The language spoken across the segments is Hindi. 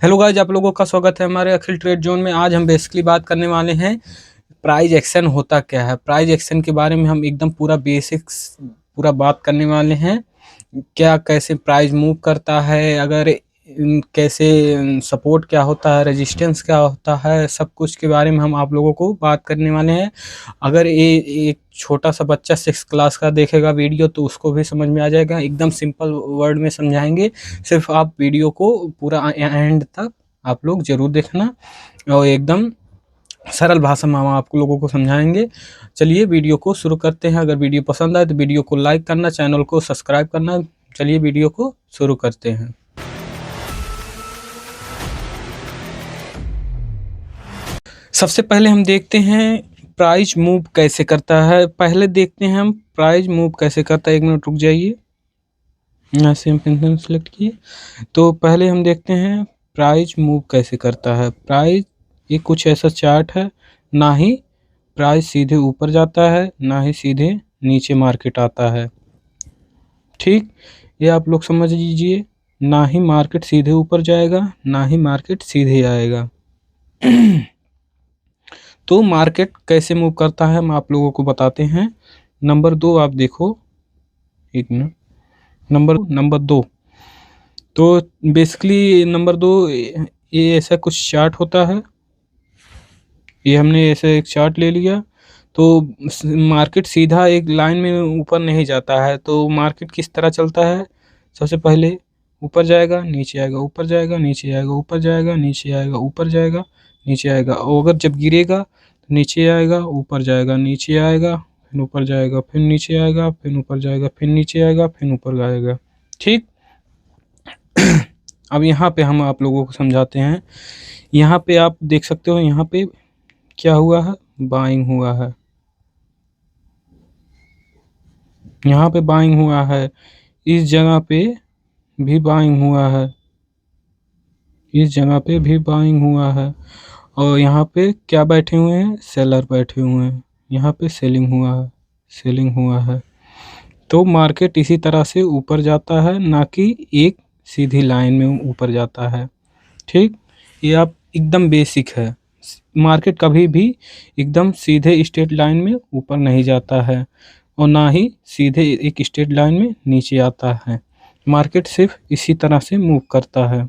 हेलो गाइस, आप लोगों का स्वागत है हमारे अखिल ट्रेड जोन में। आज हम बेसिकली बात करने वाले हैं प्राइस एक्शन होता क्या है। प्राइस एक्शन के बारे में हम एकदम पूरा बेसिक्स पूरा बात करने वाले हैं। क्या कैसे प्राइस मूव करता है, अगर कैसे सपोर्ट क्या होता है, रेजिस्टेंस क्या होता है, सब कुछ के बारे में हम आप लोगों को बात करने वाले हैं। अगर ये एक छोटा सा बच्चा 6 क्लास का देखेगा वीडियो तो उसको भी समझ में आ जाएगा। एकदम सिंपल वर्ड में समझाएंगे। सिर्फ आप वीडियो को पूरा एंड तक आप लोग जरूर देखना और एकदम सरल भाषा में हम आप लोगों को समझाएंगे। चलिए वीडियो को शुरू करते हैं। अगर वीडियो पसंद आए तो वीडियो को लाइक करना, चैनल को सब्सक्राइब करना। चलिए वीडियो को शुरू करते हैं। सबसे पहले हम देखते हैं प्राइस मूव कैसे करता है। पहले देखते हैं हम प्राइस मूव कैसे करता है। 1 मिनट रुक जाइए, यहाँ से हम पेंसिल सेलेक्ट किए तो पहले हम देखते हैं प्राइस मूव कैसे करता है। प्राइस ये कुछ ऐसा चार्ट है, ना ही प्राइस सीधे ऊपर जाता है ना ही सीधे नीचे मार्केट आता है। ठीक, ये आप लोग समझ लीजिए। ना ही मार्केट सीधे ऊपर जाएगा ना ही मार्केट सीधे आएगा। तो मार्केट कैसे मूव करता है हम आप लोगों को बताते हैं। नंबर 2 आप देखो, एक मिनट, नंबर 2 तो बेसिकली नंबर 2 ये ऐसा कुछ चार्ट होता है। ये हमने ऐसे एक चार्ट ले लिया तो मार्केट सीधा एक लाइन में ऊपर नहीं जाता है। तो मार्केट किस तरह चलता है, सबसे पहले ऊपर जाएगा नीचे आएगा, ऊपर जाएगा नीचे आएगा, ऊपर जाएगा नीचे आएगा, ऊपर जाएगा नीचे आएगा। और अगर जब गिरेगा तो नीचे आएगा, ऊपर जाएगा, नीचे आएगा, फिर ऊपर जाएगा, फिर नीचे आएगा, फिर ऊपर जाएगा, फिर नीचे आएगा, फिर ऊपर आएगा। ठीक, अब यहाँ पे हम आप लोगों को समझाते हैं। यहाँ पे आप देख सकते हो, यहाँ पे क्या हुआ है, बाइंग हुआ है। यहाँ पे बाइंग हुआ है, इस जगह पे भी बाइंग हुआ है, इस जगह पे भी बाइंग हुआ है। और यहाँ पे क्या बैठे हुए हैं, सेलर बैठे हुए हैं। यहाँ पे सेलिंग हुआ है, सेलिंग हुआ है। तो मार्केट इसी तरह से ऊपर जाता है, ना कि एक सीधी लाइन में ऊपर जाता है। ठीक, ये आप एकदम बेसिक है। मार्केट कभी भी एकदम सीधे स्ट्रेट लाइन में ऊपर नहीं जाता है और ना ही सीधे एक स्ट्रेट लाइन में नीचे आता है। मार्केट सिर्फ इसी तरह से मूव करता है।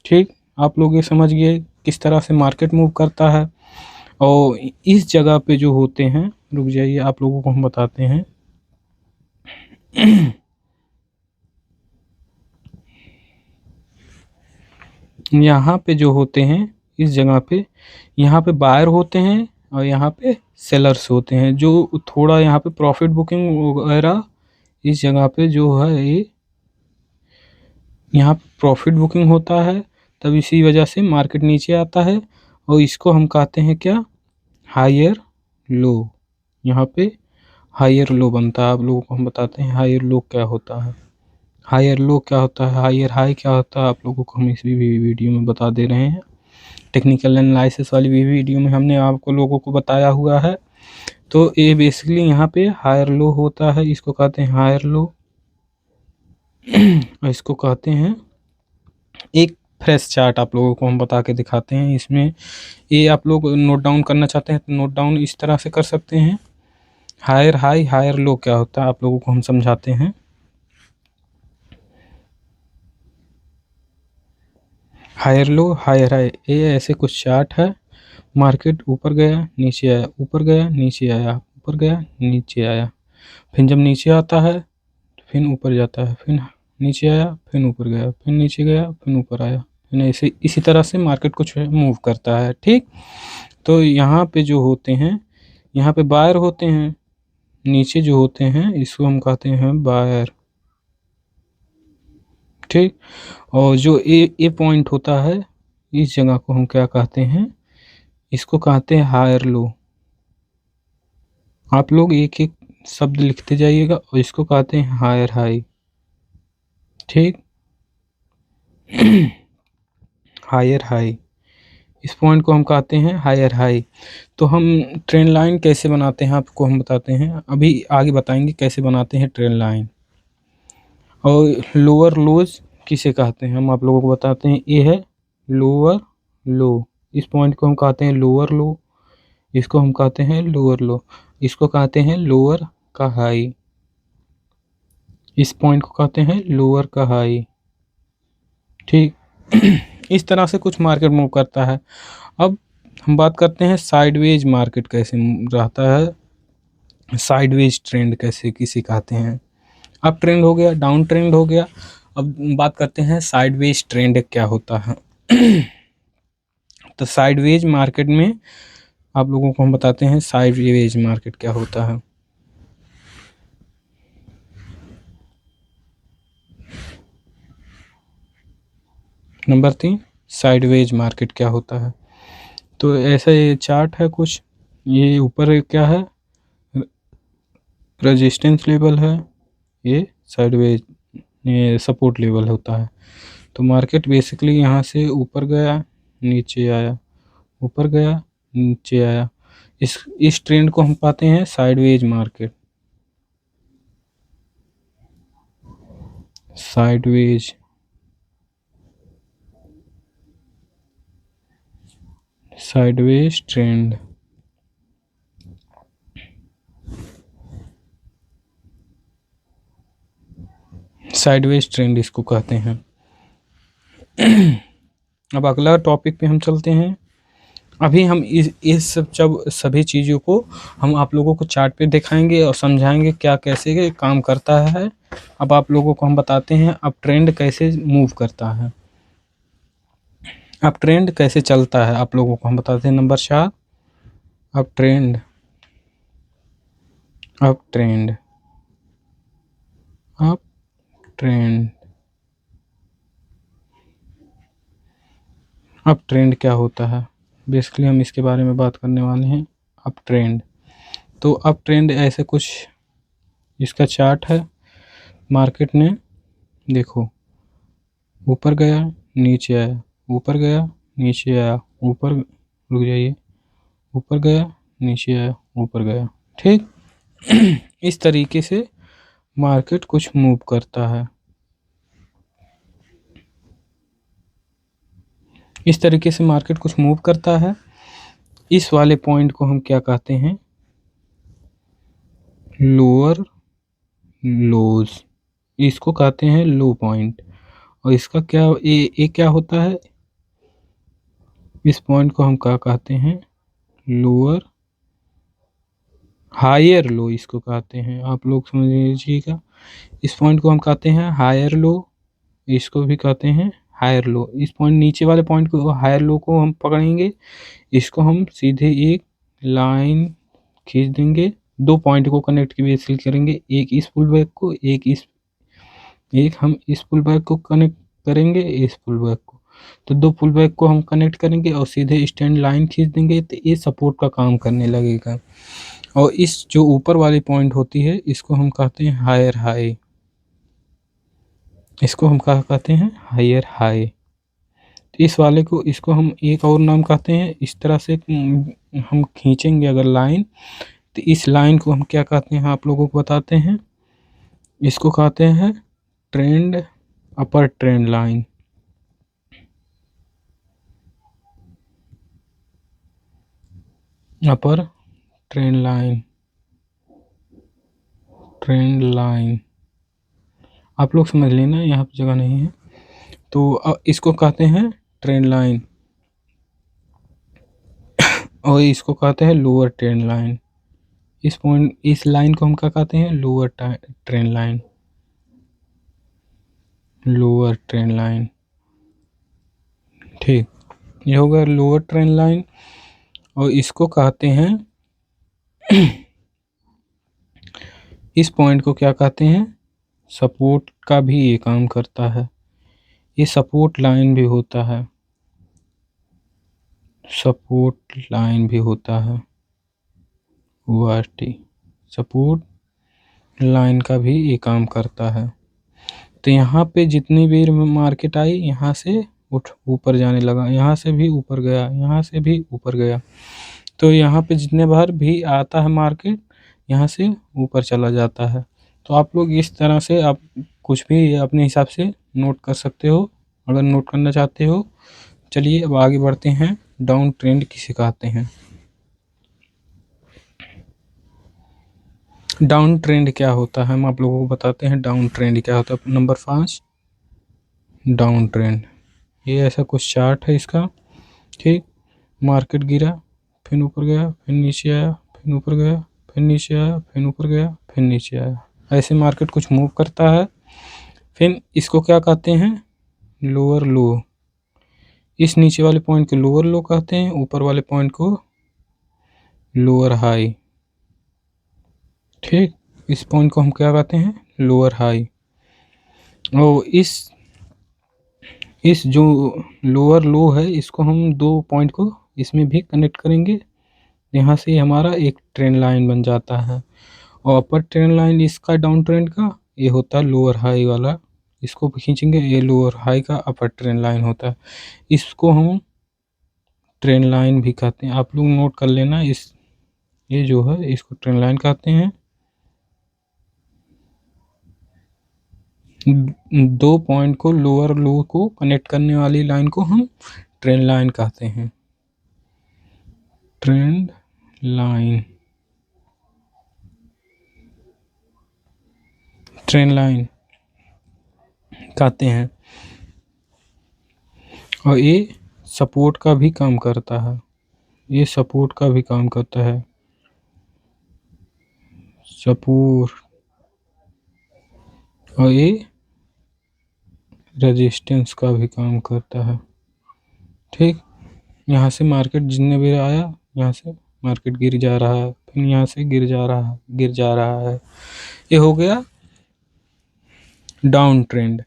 ठीक, आप लोग ये समझ गए किस तरह से मार्केट मूव करता है। और इस जगह पे जो होते हैं, रुक जाइए आप लोगों को हम बताते हैं। यहाँ पे जो होते हैं, इस जगह पे यहाँ पे बायर होते हैं और यहाँ पे सेलर्स होते हैं। जो थोड़ा यहाँ पे प्रॉफिट बुकिंग वगैरह इस जगह पे जो है, ये यहाँ पे प्रॉफिट बुकिंग होता है, तब इसी वजह से मार्केट नीचे आता है। और इसको हम कहते हैं क्या, हायर लो। यहाँ पे हायर लो बनता है। आप लोगों को हम बताते हैं हायर लो क्या होता है, हायर लो क्या होता है, हायर हाई क्या होता है। आप लोगों को हम इस भी वीडियो में बता दे रहे हैं। टेक्निकल एनालिसिस वाली भी वीडियो में हमने आपको लोगों को बताया हुआ है। तो ये बेसिकली यहाँ पे हायर लो होता है, इसको कहते हैं हायर लो। और इसको कहते हैं एक फ्रेश चार्ट आप लोगों को हम बता के दिखाते हैं। इसमें ये आप लोग नोट डाउन करना चाहते हैं तो नोट डाउन इस तरह से कर सकते हैं। हायर हाई हायर लो क्या होता है आप लोगों को हम समझाते हैं। हायर लो हायर हाई, ये ऐसे कुछ चार्ट है। मार्केट ऊपर गया नीचे आया, ऊपर गया नीचे आया, ऊपर गया नीचे आया, फिर जब नीचे आता है तो फिर ऊपर जाता है, फिर नीचे आया, फिर ऊपर गया, फिर नीचे गया, फिर ऊपर आया, फिर ऐसे इसी तरह से मार्केट कुछ मूव करता है। ठीक, तो यहाँ पे जो होते हैं, यहाँ पे बायर होते हैं, नीचे जो होते हैं इसको हम कहते हैं बायर। ठीक, और जो ए पॉइंट होता है, इस जगह को हम क्या कहते हैं, इसको कहते हैं हायर लो। आप लोग एक एक शब्द लिखते जाइएगा और इसको कहते हैं हायर हाई। ठीक, हायर हाई, इस पॉइंट को हम कहते हैं हायर हाई। तो हम ट्रेंड लाइन कैसे बनाते हैं आपको हम बताते हैं, अभी आगे बताएंगे कैसे बनाते हैं ट्रेंड लाइन। और लोअर लोज किसे कहते हैं हम आप लोगों को बताते हैं। ये है लोअर लो। इस पॉइंट को हम कहते हैं लोअर लो, इसको हम कहते हैं लोअर लो, इसको कहते हैं लोअर का हाई, इस पॉइंट को कहते हैं लोअर का हाई। ठीक इस तरह से कुछ मार्केट मूव करता है। अब हम बात करते हैं साइडवेज मार्केट कैसे रहता है, साइडवेज ट्रेंड कैसे किसी कहते हैं। अप ट्रेंड हो गया, डाउन ट्रेंड हो गया, अब बात करते हैं साइडवेज ट्रेंड क्या होता है। तो साइडवेज मार्केट में आप लोगों को हम बताते हैं साइडवेज मार्केट क्या होता है। नंबर 3 साइडवेज मार्केट क्या होता है। तो ऐसा ये चार्ट है कुछ, ये ऊपर क्या है रेजिस्टेंस लेवल है, ये साइडवेज ये सपोर्ट लेवल होता है। तो मार्केट बेसिकली यहाँ से ऊपर गया नीचे आया, ऊपर गया नीचे आया, इस ट्रेंड को हम पाते हैं sideways market. Sideways sideways trend, sideways trend इसको कहते हैं। अब अगला टॉपिक पे हम चलते हैं। अभी हम इस सब सभी चीज़ों को हम आप लोगों को चार्ट पे दिखाएंगे और समझाएंगे क्या कैसे काम करता है। अब आप लोगों को हम बताते हैं अब ट्रेंड कैसे मूव करता है, अब ट्रेंड कैसे चलता है आप लोगों को हम बताते हैं। नंबर 4 अब ट्रेंड, अब ट्रेंड, अब ट्रेंड, अब ट्रेंड क्या होता है बेसिकली हम इसके बारे में बात करने वाले हैं। अब ट्रेंड, तो अब ट्रेंड ऐसे कुछ इसका चार्ट है। मार्केट ने देखो ऊपर गया नीचे आया, ऊपर गया नीचे आया, ऊपर रुक जाइए, ऊपर गया नीचे आया, ऊपर गया। ठीक इस तरीके से मार्केट कुछ मूव करता है, इस तरीके से मार्केट कुछ मूव करता है। इस वाले पॉइंट को हम क्या कहते हैं लोअर लोज, इसको कहते हैं लो पॉइंट। और इसका क्या ये क्या होता है, इस पॉइंट को हम क्या कहते हैं लोअर हायर लो, इसको कहते हैं आप लोग समझ लीजिएगा। इस पॉइंट को हम कहते हैं हायर लो, इसको भी कहते हैं हायर लो। इस पॉइंट नीचे वाले पॉइंट को हायर लो को हम पकड़ेंगे, इसको हम सीधे एक लाइन खींच देंगे, दो पॉइंट को कनेक्ट की बेसिस करेंगे, एक इस पुल बैक को एक हम इस पुल बैक को कनेक्ट करेंगे इस पुल बैक को, तो दो पुल बैक को हम कनेक्ट करेंगे और सीधे स्टैंड लाइन खींच देंगे, तो ये सपोर्ट का काम करने लगेगा। और इस जो ऊपर वाली पॉइंट होती है इसको हम कहते हैं हायर हाई, इसको हम क्या कहते हैं हायर हाई। तो इस वाले को इसको हम एक और नाम कहते हैं, इस तरह से हम खींचेंगे अगर लाइन, तो इस लाइन को हम क्या कहते हैं आप लोगों को बताते हैं, इसको कहते हैं ट्रेंड अपर ट्रेंड लाइन। अपर ट्रेंड लाइन, ट्रेंड लाइन आप लोग समझ लेना, यहाँ पे जगह नहीं है। तो इसको कहते हैं ट्रेंड लाइन और इसको कहते हैं लोअर ट्रेंड लाइन। इस पॉइंट इस लाइन को हम क्या कहते हैं lower trend line, lower trend line. ठीक ये होगा लोअर ट्रेंड लाइन। और इसको कहते हैं इस पॉइंट को क्या कहते हैं सपोर्ट का भी ये काम करता है, ये सपोर्ट लाइन भी होता है, सपोर्ट लाइन भी होता है, वाटी सपोर्ट लाइन का भी ये काम करता है। तो यहाँ पे जितनी भी मार्केट आई यहाँ से उठ ऊपर जाने लगा, यहाँ से भी ऊपर गया, यहाँ से भी ऊपर गया। तो यहाँ पे जितने बार भी आता है मार्केट यहाँ से ऊपर चला जाता है। तो आप लोग इस तरह से आप कुछ भी अपने हिसाब से नोट कर सकते हो, अगर नोट करना चाहते हो चलिए अब आगे बढ़ते हैं, डाउन ट्रेंड किसे कहते हैं। डाउन ट्रेंड क्या होता है, हम आप लोगों को बताते हैं डाउन ट्रेंड क्या होता है। नंबर 5 डाउन ट्रेंड, ये ऐसा कुछ चार्ट है इसका, ठीक। मार्केट गिरा, फिर ऊपर गया, फिर नीचे आया, फिर ऊपर गया, फिर नीचे आया, फिर ऊपर गया, फिर नीचे आया, ऐसे मार्केट कुछ मूव करता है। फिर इसको क्या कहते हैं, लोअर लो। इस नीचे वाले पॉइंट को लोअर लो कहते हैं, ऊपर वाले पॉइंट को लोअर हाई, ठीक। इस पॉइंट को हम क्या कहते हैं, लोअर हाई। और इस जो लोअर लो है, इसको हम दो पॉइंट को इसमें भी कनेक्ट करेंगे, यहाँ से हमारा एक ट्रेंड लाइन बन जाता है। और अपर ट्रेंड लाइन इसका डाउन ट्रेंड का ये होता है लोअर हाई वाला, इसको खींचेंगे, ये लोअर हाई का अपर ट्रेंड लाइन होता है। इसको हम ट्रेंड लाइन भी कहते हैं, आप लोग नोट कर लेना। ये जो है इसको ट्रेंड लाइन कहते हैं। दो पॉइंट को लोअर लो को कनेक्ट करने वाली लाइन को हम ट्रेंड लाइन कहते हैं, ट्रेंड लाइन, ट्रेंड लाइन कहते हैं। और ये सपोर्ट का भी काम करता है, ये सपोर्ट का भी काम करता है, सपोर्ट। और ये रेजिस्टेंस का भी काम करता है, ठीक। यहाँ से मार्केट जितने भी आया, यहाँ से मार्केट गिर जा रहा है, फिर यहाँ से गिर जा रहा है, गिर जा रहा है, ये हो गया डाउन ट्रेंड।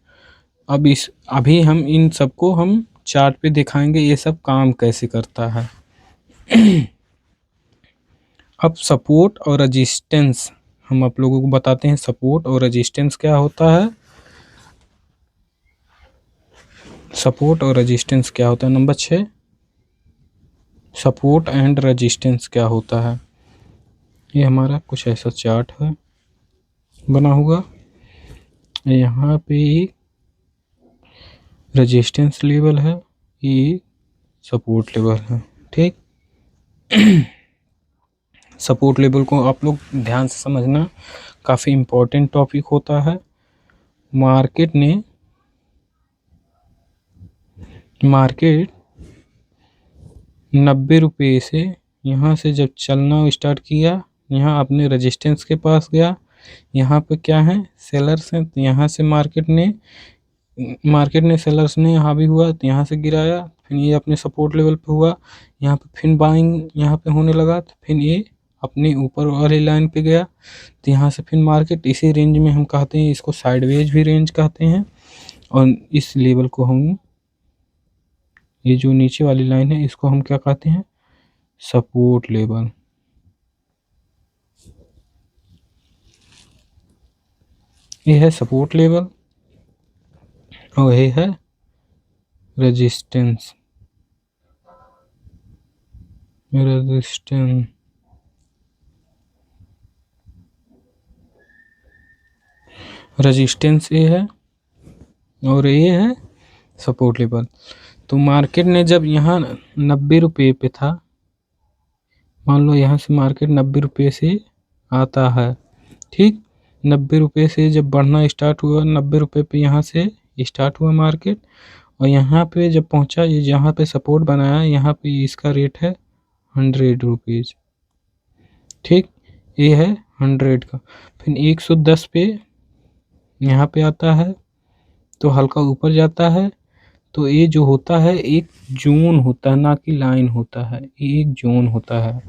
अब अभी हम इन सबको हम चार्ट पे दिखाएंगे ये सब काम कैसे करता है। अब सपोर्ट और रेजिस्टेंस हम आप लोगों को बताते हैं, सपोर्ट और रेजिस्टेंस क्या होता है। सपोर्ट और रेजिस्टेंस क्या होता है, नंबर 6 सपोर्ट एंड रेजिस्टेंस क्या होता है। ये हमारा कुछ ऐसा चार्ट है बना हुआ, यहाँ पे रेजिस्टेंस लेवल है, ये सपोर्ट लेवल है, ठीक। सपोर्ट लेवल को आप लोग ध्यान से समझना, काफ़ी इम्पोर्टेंट टॉपिक होता है। मार्केट 90 रुपये से यहाँ से जब चलना स्टार्ट किया, यहाँ अपने रेजिस्टेंस के पास गया, यहाँ पे क्या है, सेलर्स हैं, तो यहाँ से मार्केट ने सेलर्स ने हावी हुआ, तो यहाँ से गिराया, फिर ये अपने सपोर्ट लेवल पे हुआ, यहाँ पे फिर बाइंग यहाँ पे होने लगा, तो फिर ये अपने ऊपर वाली लाइन पे गया, तो यहाँ से फिर मार्केट इसी रेंज में हम कहते हैं, इसको साइडवेज भी रेंज कहते हैं। और इस लेवल को हम, ये जो नीचे वाली लाइन है, इसको हम क्या कहते हैं, सपोर्ट लेवल। ये है सपोर्ट लेवल और ये है रेजिस्टेंस, रेजिस्टेंस ये है और ये है सपोर्ट लेवल। तो मार्केट ने जब यहाँ 90 रुपये पे था, मान लो यहाँ से मार्केट 90 रुपये से आता है, ठीक। 90 रुपये से जब बढ़ना स्टार्ट हुआ, 90 रुपये पे यहाँ से स्टार्ट हुआ मार्केट, और यहाँ पे जब पहुँचा, ये जहाँ पे सपोर्ट बनाया, यहाँ पे इसका रेट है 100 रुपीज़, ठीक। ये है 100 का। फिर 110 पे यहाँ पे आता है, तो हल्का ऊपर जाता है, तो ये जो होता है एक जोन होता है, ना कि लाइन होता है, ये एक जोन होता है,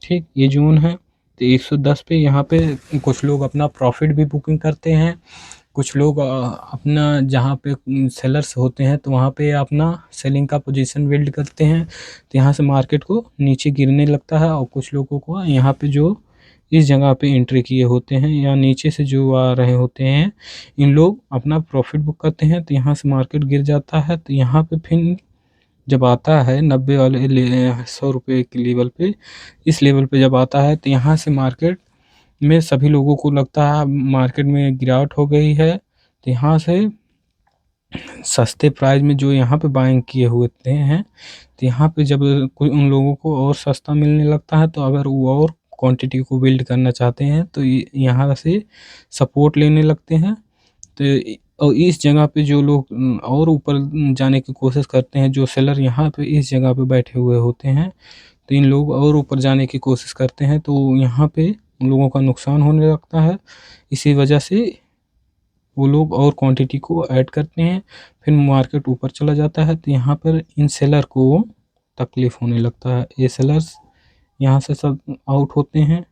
ठीक। ये जोन है, तो 110 पे यहाँ पे कुछ लोग अपना प्रॉफिट भी बुकिंग करते हैं, कुछ लोग अपना जहाँ पे सेलर्स होते हैं तो वहाँ पे अपना सेलिंग का पोजीशन बिल्ड करते हैं, तो यहाँ से मार्केट को नीचे गिरने लगता है। और कुछ लोगों को यहाँ पे जो इस जगह पे एंट्री किए होते हैं या नीचे से जो आ रहे होते हैं, इन लोग अपना प्रॉफिट बुक करते हैं, तो यहाँ से मार्केट गिर जाता है। तो यहाँ पे फिर जब आता है 90 वाले 100 रुपये के लेवल पे, इस लेवल पे जब आता है, तो यहाँ से मार्केट में सभी लोगों को लगता है मार्केट में गिरावट हो गई है, तो यहाँ से सस्ते प्राइस में जो यहाँ पे बाइंग किए हुए हैं, तो यहाँ पे जब कोई उन लोगों को और सस्ता मिलने लगता है, तो अगर वो और क्वांटिटी को बिल्ड करना चाहते हैं तो यहाँ से सपोर्ट लेने लगते हैं। तो और इस जगह पे जो लोग और ऊपर जाने की कोशिश करते हैं, जो सेलर यहाँ पे इस जगह पे बैठे हुए होते हैं, तो इन लोग और ऊपर जाने की कोशिश करते हैं, तो यहाँ पे उन लोगों का नुकसान होने लगता है। इसी वजह से वो लोग और क्वांटिटी को ऐड करते हैं, फिर मार्केट ऊपर चला जाता है, तो यहाँ पर इन सेलर को तकलीफ होने लगता है। ये सेलर्स यहाँ से सब आउट होते हैं,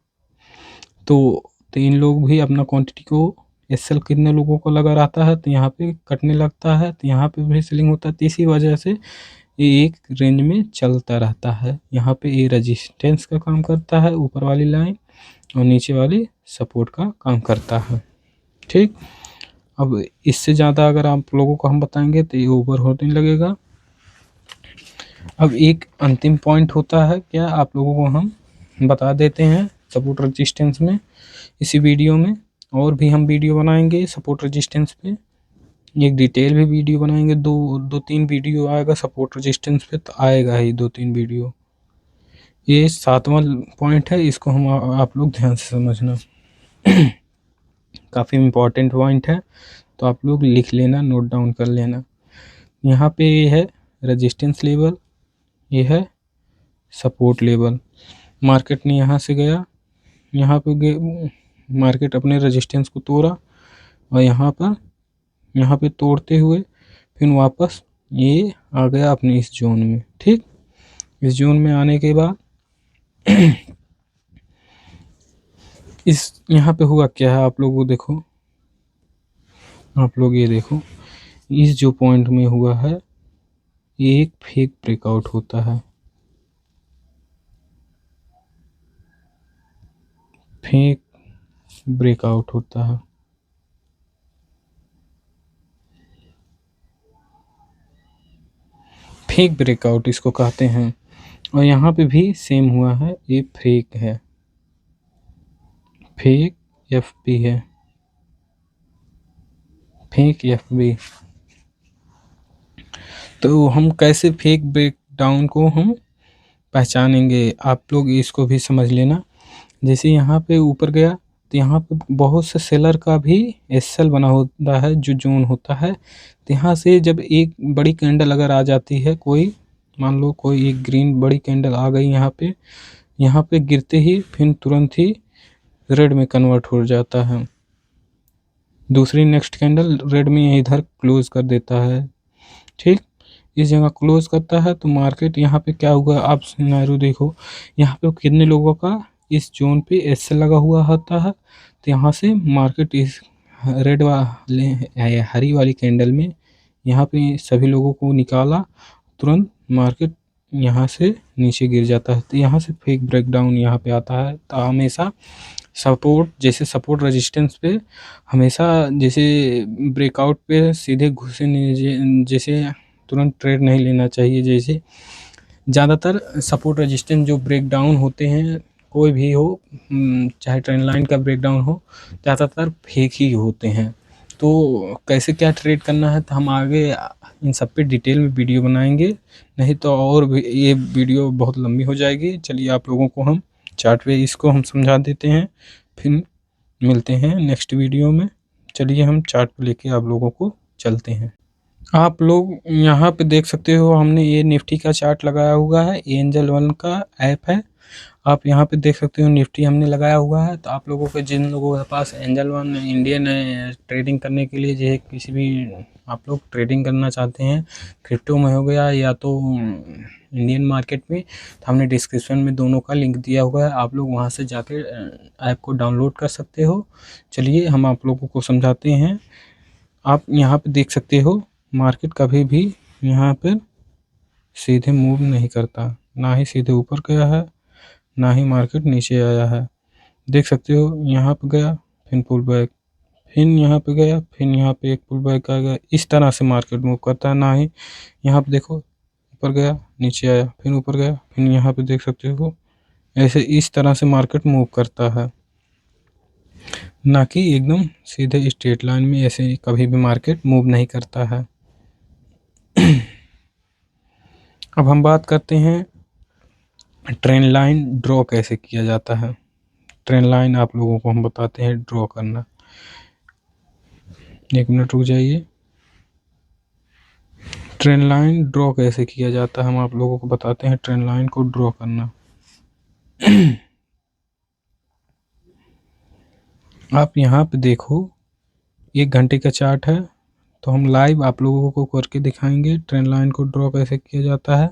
तो इन लोग भी अपना क्वांटिटी को एसएल कितने लोगों को लगा रहता है, तो यहाँ पे कटने लगता है, तो यहाँ पे भी सेलिंग होता है। तो इसी वजह से ये एक रेंज में चलता रहता है। यहाँ पे ये रेजिस्टेंस का काम करता है, ऊपर वाली लाइन, और नीचे वाली सपोर्ट का काम करता है। ठीक, अब इससे ज़्यादा अगर आप लोगों को हम बताएंगे तो ये ओवर होने लगेगा। अब एक अंतिम पॉइंट होता है क्या, आप लोगों को हम बता देते हैं सपोर्ट रेजिस्टेंस में इसी वीडियो में। और भी हम वीडियो बनाएंगे सपोर्ट रेजिस्टेंस पे, एक डिटेल भी वीडियो बनाएंगे। दो तीन वीडियो आएगा सपोर्ट रेजिस्टेंस पे, तो आएगा ही 2-3 वीडियो। ये 7वां पॉइंट है, इसको हम आप लोग ध्यान से समझना। काफ़ी इम्पोर्टेंट पॉइंट है, तो आप लोग लिख लेना, नोट डाउन कर लेना। यहाँ पे ये है रेजिस्टेंस लेवल, ये है सपोर्ट लेवल। मार्केट ने यहाँ से गया, यहाँ पे मार्केट अपने रेजिस्टेंस को तोड़ा, और यहाँ पे तोड़ते हुए फिर वापस ये आ गया अपने इस जोन में। ठीक, इस जोन में आने के बाद इस यहाँ पे हुआ क्या है, आप लोग देखो, आप लोग ये देखो, इस जो पॉइंट में हुआ है, ये एक फेक ब्रेकआउट होता है, फेक ब्रेकआउट होता है। फेक ब्रेकआउट इसको कहते हैं। और यहाँ पे भी सेम हुआ है, ये फेक है, फेक एफबी है, फेक एफबी। तो हम कैसे फेक ब्रेकडाउन को हम पहचानेंगे, आप लोग इसको भी समझ लेना। जैसे यहाँ पे ऊपर गया, तो यहाँ पे बहुत से सेलर का भी एसएल बना होता है, जो जोन होता है। तो यहाँ से जब एक बड़ी कैंडल अगर आ जाती है, कोई मान लो कोई एक ग्रीन बड़ी कैंडल आ गई यहाँ पे गिरते ही फिर तुरंत ही रेड में कन्वर्ट हो जाता है। दूसरी नेक्स्ट कैंडल रेड में इधर क्लोज कर देता है। ठीक, इस जगह क्लोज करता है, तो मार्केट यहाँ पे क्या हुआ, आप सिनेरियो देखो, यहाँ पे कितने लोगों का इस जोन पे एसएल लगा हुआ होता है। तो यहाँ से मार्केट इस रेड वाले हरी वाली कैंडल में यहाँ पे सभी लोगों को निकाला, तुरंत मार्केट यहाँ से नीचे गिर जाता है। तो यहाँ से फेक ब्रेकडाउन यहाँ पे आता है। तो हमेशा सपोर्ट, जैसे सपोर्ट रेजिस्टेंस पे हमेशा जैसे ब्रेकआउट पे सीधे घुसे नहीं, जैसे तुरंत ट्रेड नहीं लेना चाहिए। जैसे ज़्यादातर सपोर्ट रेजिस्टेंस जो ब्रेकडाउन होते हैं, कोई भी हो, चाहे ट्रेंड लाइन का ब्रेकडाउन हो, ज़्यादातर फेक ही होते हैं। तो कैसे क्या ट्रेड करना है, तो हम आगे इन सब पे डिटेल में वीडियो बनाएंगे, नहीं तो और भी ये वीडियो बहुत लंबी हो जाएगी। चलिए आप लोगों को हम चार्ट पे इसको हम समझा देते हैं, फिर मिलते हैं नेक्स्ट वीडियो में। चलिए हम चार्ट पे लेके आप लोगों को चलते हैं। आप लोग यहाँ पे देख सकते हो, हमने ये निफ्टी का चार्ट लगाया हुआ है, एंजल वन का ऐप है। आप यहाँ पे देख सकते हो निफ्टी हमने लगाया हुआ है। तो आप लोगों के, जिन लोगों के पास एंजल वन इंडियन ट्रेडिंग करने के लिए, जो किसी भी आप लोग ट्रेडिंग करना चाहते हैं, क्रिप्टो में हो गया या तो इंडियन मार्केट में, तो हमने डिस्क्रिप्शन में दोनों का लिंक दिया हुआ है, आप लोग वहाँ से जाकर ऐप को डाउनलोड कर सकते हो। चलिए हम आप लोगों को समझाते हैं। आप यहाँ पे देख सकते हो, मार्केट कभी भी यहाँ पर सीधे मूव नहीं करता, ना ही सीधे ऊपर गया है, ना ही मार्केट नीचे आया है। देख सकते हो यहाँ पे गया, फिर पुल बैक, फिर यहाँ पे गया, फिर यहाँ पे एक पुल बैक आ गया। इस तरह से मार्केट मूव करता है। ना ही यहाँ पे देखो, ऊपर गया, नीचे आया, फिर ऊपर गया, फिर यहाँ पे देख सकते हो, ऐसे इस तरह से मार्केट मूव करता है, ना कि एकदम सीधे स्ट्रेट लाइन में ऐसे कभी भी मार्केट मूव नहीं करता है। अब हम बात करते हैं ट्रेन लाइन ड्रॉ कैसे किया जाता है। ट्रेन लाइन आप लोगों को हम बताते हैं ड्रॉ करना। 1 मिनट रुक जाइए। ट्रेन लाइन ड्रॉ कैसे किया जाता है हम आप लोगों को बताते हैं ट्रेन लाइन को ड्रॉ करना। आप यहाँ पे देखो 1 घंटे का चार्ट है, तो हम लाइव आप लोगों को करके दिखाएंगे ट्रेन लाइन को ड्रॉ कैसे किया जाता है।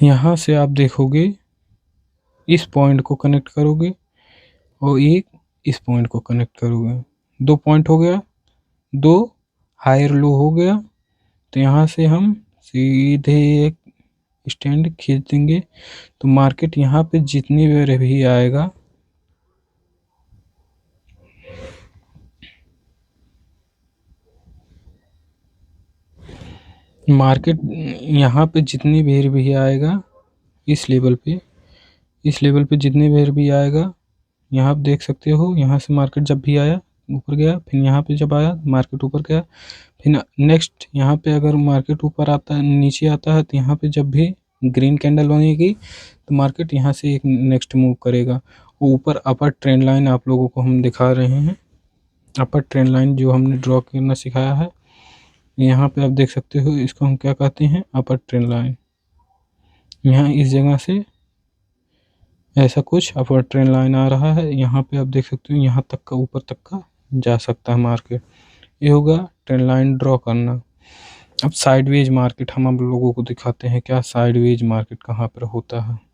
यहाँ से आप देखोगे इस पॉइंट को कनेक्ट करोगे और एक इस पॉइंट को कनेक्ट करोगे। 2 पॉइंट हो गया, 2 हायर लो हो गया। तो यहाँ से हम सीधे एक स्टैंड खींच देंगे, तो मार्केट यहाँ पे जितनी बार भी आएगा मार्केट यहाँ पे जितनी बार भी आएगा इस लेवल पे जितनी बार भी आएगा, यहाँ आप देख सकते हो। यहाँ से मार्केट जब भी आया ऊपर गया, फिर यहाँ पे जब आया मार्केट ऊपर गया, फिर नेक्स्ट यहाँ पे अगर मार्केट ऊपर आता है नीचे आता है, तो यहाँ पे जब भी ग्रीन कैंडल बनेगी तो मार्केट यहाँ से एक नेक्स्ट मूव करेगा। वो ऊपर अपर ट्रेंड लाइन आप लोगों को हम दिखा रहे हैं। अपर ट्रेंड लाइन जो हमने ड्रॉ करना सिखाया है, यहाँ पे आप देख सकते हो। इसको हम क्या कहते हैं, अपर ट्रेंड लाइन। यहाँ इस जगह से ऐसा कुछ अपर ट्रेंड लाइन आ रहा है, यहाँ पे आप देख सकते हो यहाँ तक का ऊपर तक का जा सकता है मार्केट। ये होगा ट्रेंड लाइन ड्रॉ करना। अब साइडवेज मार्केट हम आप लोगों को दिखाते हैं क्या साइडवेज मार्केट कहाँ पर होता है।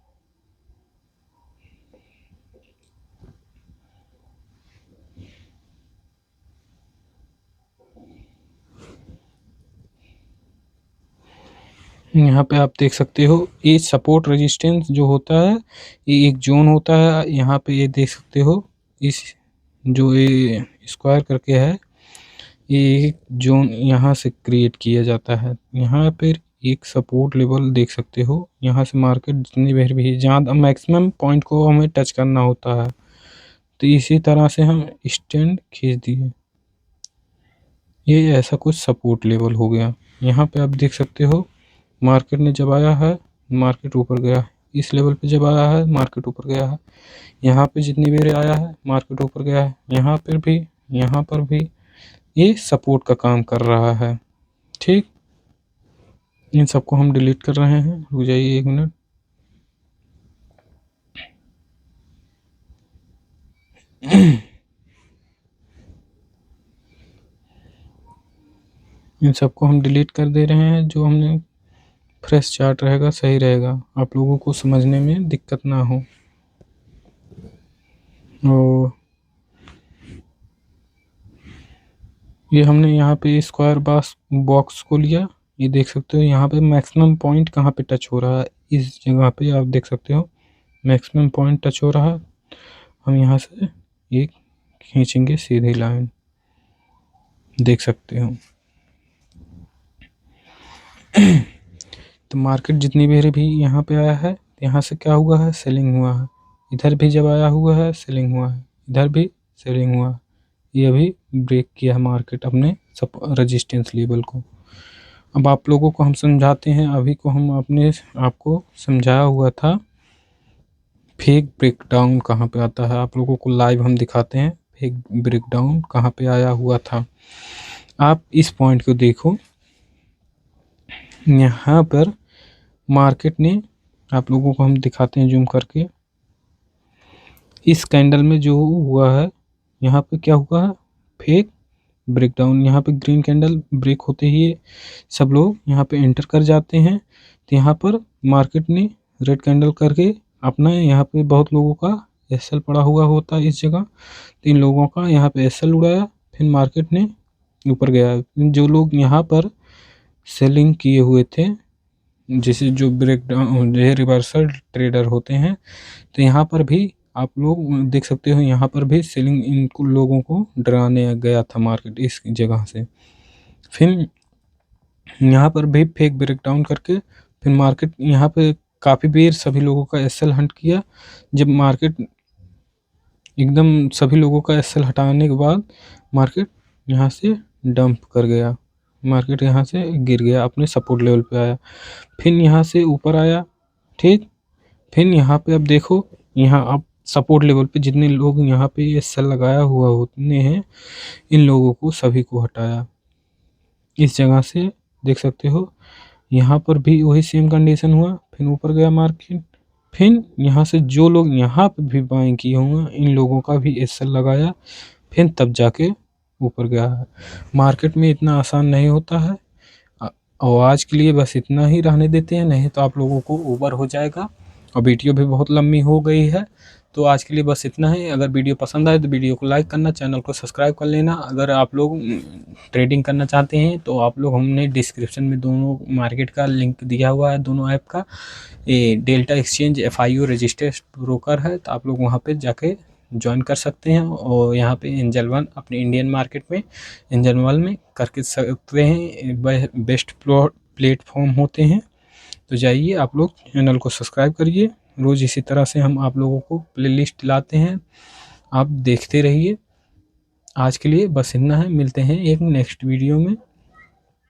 यहाँ पे आप देख सकते हो ये सपोर्ट रेजिस्टेंस जो होता है, ये एक जोन होता है। यहाँ पे ये देख सकते हो इस जो ये स्क्वायर करके है, ये एक जोन यहाँ से क्रिएट किया जाता है। यहाँ पर एक सपोर्ट लेवल देख सकते हो। यहाँ से मार्केट जितनी बार भी ज़्यादा मैक्सिमम पॉइंट को हमें टच करना होता है, तो इसी तरह से हम स्टैंड खींच दिए। ये ऐसा कुछ सपोर्ट लेवल हो गया। यहाँ पे आप देख सकते हो मार्केट ने जब आया है मार्केट ऊपर गया, इस लेवल पे जब आया है मार्केट ऊपर गया है। यहाँ पे जितनी बार आया है मार्केट ऊपर गया है, यहाँ पर भी ये सपोर्ट का काम कर रहा है। ठीक, इन सबको हम डिलीट कर रहे हैं। रुक जाइए 1 मिनट। इन सबको हम डिलीट कर दे रहे हैं। जो हमने फ्रेश चार्ट रहेगा सही रहेगा, आप लोगों को समझने में दिक्कत ना हो। और ये हमने यहाँ पे स्क्वायर बॉक्स को लिया। ये देख सकते हो यहाँ पे मैक्सिमम पॉइंट कहाँ पे टच हो रहा है, इस जगह पे आप देख सकते हो मैक्सिमम पॉइंट टच हो रहा है। हम यहाँ से एक खींचेंगे सीधी लाइन, देख सकते हो। तो मार्केट जितनी बार भी यहाँ पे आया है, यहाँ से क्या हुआ है, सेलिंग हुआ है। इधर भी जब आया हुआ है सेलिंग हुआ है, इधर भी सेलिंग हुआ है। ये अभी ब्रेक किया है मार्केट अपने सब रेजिस्टेंस लेवल को। अब आप लोगों को हम समझाते हैं। अभी को हम अपने आपको समझाया हुआ था फेक ब्रेकडाउन कहाँ पे आता है, आप लोगों को लाइव हम दिखाते हैं फेक ब्रेकडाउन कहाँ पे आया हुआ था। आप इस पॉइंट को देखो, यहाँ पर मार्केट ने आप लोगों को हम दिखाते हैं जूम करके। इस कैंडल में जो हुआ है यहाँ पे क्या हुआ है, फेक ब्रेकडाउन। यहाँ पे ग्रीन कैंडल ब्रेक होते ही सब लोग यहाँ पे एंटर कर जाते हैं। तो यहाँ पर मार्केट ने रेड कैंडल करके अपना, यहाँ पे बहुत लोगों का एसएल पड़ा हुआ होता है इस जगह, तो इन लोगों का यहाँ पे एसएल उड़ाया। फिर मार्केट ने ऊपर गया। जो लोग यहाँ पर सेलिंग किए हुए थे, जैसे जो ब्रेकडाउन जो रिवर्सल ट्रेडर होते हैं, तो यहाँ पर भी आप लोग देख सकते हो यहाँ पर भी सेलिंग इनको लोगों को डराने गया था मार्केट इस जगह से। फिर यहाँ पर भी फेक ब्रेकडाउन करके फिर मार्केट यहाँ पे काफ़ी देर सभी लोगों का एसएल हंट किया। जब मार्केट एकदम सभी लोगों का एसएल हटाने के बाद मार्केट यहाँ से डंप कर गया, मार्केट यहाँ से गिर गया, अपने सपोर्ट लेवल पे आया, फिर यहाँ से ऊपर आया, ठीक। फिर यहाँ पे अब देखो, यहाँ अब सपोर्ट लेवल पे जितने लोग यहाँ पे ये सेल लगाया हुआ उतने हैं, इन लोगों को सभी को हटाया इस जगह से, देख सकते हो। यहाँ पर भी वही सेम कंडीशन हुआ, फिर ऊपर गया मार्केट, फिर यहाँ से जो लोग यहाँ पे भी बाइंग किए होंगे इन लोगों का भी एसएल लगाया, फिर तब जाके ऊपर गया है। मार्केट में इतना आसान नहीं होता है। और आज के लिए बस इतना ही रहने देते हैं, नहीं तो आप लोगों को ओवर हो जाएगा और वीडियो भी बहुत लंबी हो गई है। तो आज के लिए बस इतना है। अगर वीडियो पसंद आए तो वीडियो को लाइक करना, चैनल को सब्सक्राइब कर लेना। अगर आप लोग ट्रेडिंग करना चाहते हैं तो आप लोग, हमने डिस्क्रिप्शन में दोनों मार्केट का लिंक दिया हुआ है, दोनों ऐप का। ये delta exchange FIO registered broker है, तो आप लोग वहाँ पे जाके ज्वाइन कर सकते हैं। और यहाँ पे एंजल वन अपने इंडियन मार्केट में एंजल वन में करके सकते हैं, बेस्ट प्लेटफॉर्म होते हैं। तो जाइए आप लोग चैनल को सब्सक्राइब करिए, रोज़ इसी तरह से हम आप लोगों को प्लेलिस्ट लाते हैं, आप देखते रहिए। आज के लिए बस इतना है, मिलते हैं एक नेक्स्ट वीडियो में।